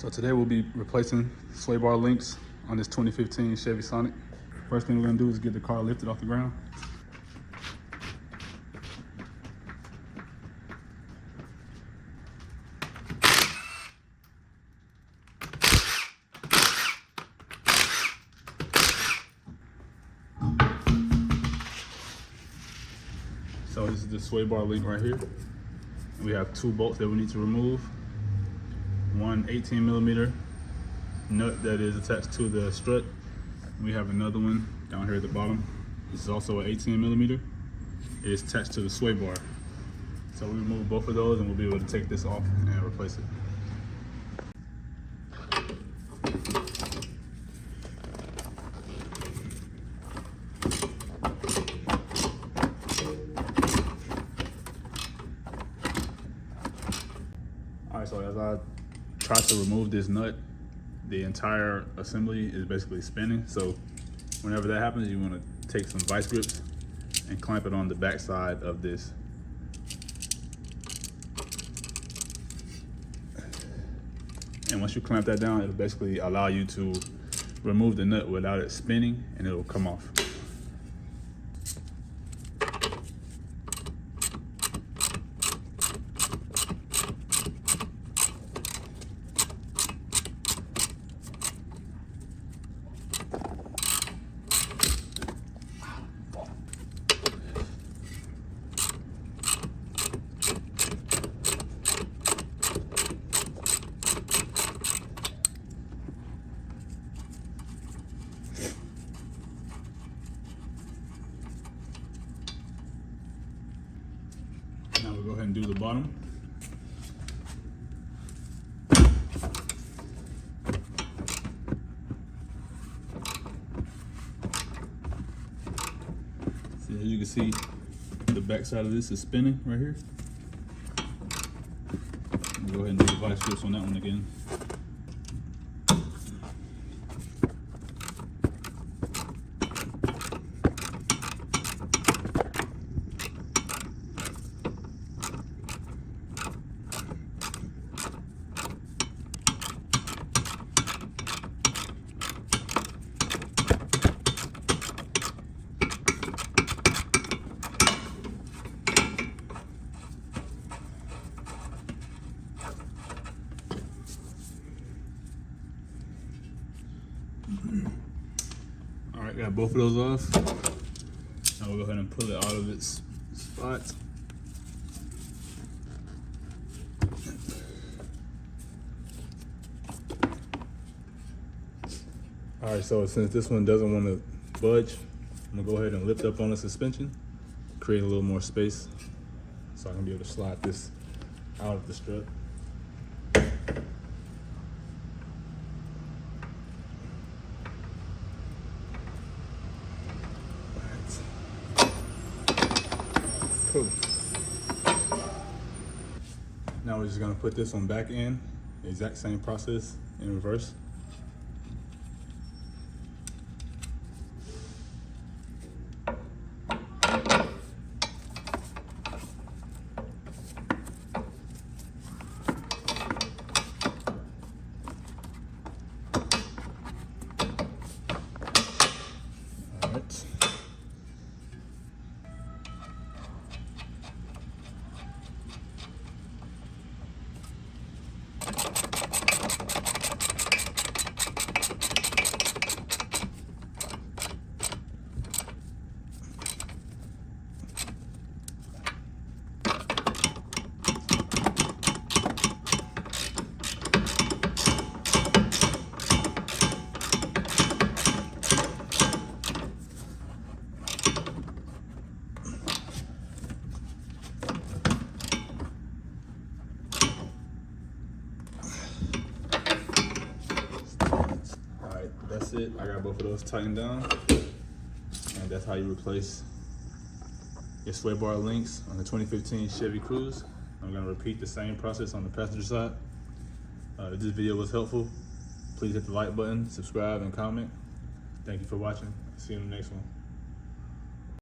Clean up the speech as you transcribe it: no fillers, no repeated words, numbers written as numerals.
So today we'll be replacing sway bar links on this 2015 Chevy Sonic. First thing we're gonna do is get the car lifted off the ground. So this is the sway bar link right here. We have two bolts that we need to remove. One 18mm nut that is attached to the strut. We have another one down here at the bottom. This is also an 18mm. It is attached to the sway bar. So we remove both of those and we'll be able to take this off and replace it. All right, so as I try to remove this nut, the entire assembly is basically spinning. So whenever that happens, you want to take some vice grips and clamp it on the back side of this. And once you clamp that down, it'll basically allow you to remove the nut without it spinning, and it'll come off. Now we'll go ahead and do the bottom. See, as you can see, the back side of this is spinning right here. We'll go ahead and do the vice grips on that one again. All right, got both of those off. Now we'll go ahead and pull it out of its spot. All right, so since this one doesn't want to budge, I'm gonna go ahead and lift up on the suspension, create a little more space so I can be able to slide this out of the strut. Cool. Now we're just gonna put this on back end, the exact same process in reverse. All right. That's it. I got both of those tightened down, and that's how you replace your sway bar links on the 2015 Chevy Cruze. I'm going to repeat the same process on the passenger side. If this video was helpful, please hit the like button, subscribe, and comment. Thank you for watching. See you in the next one.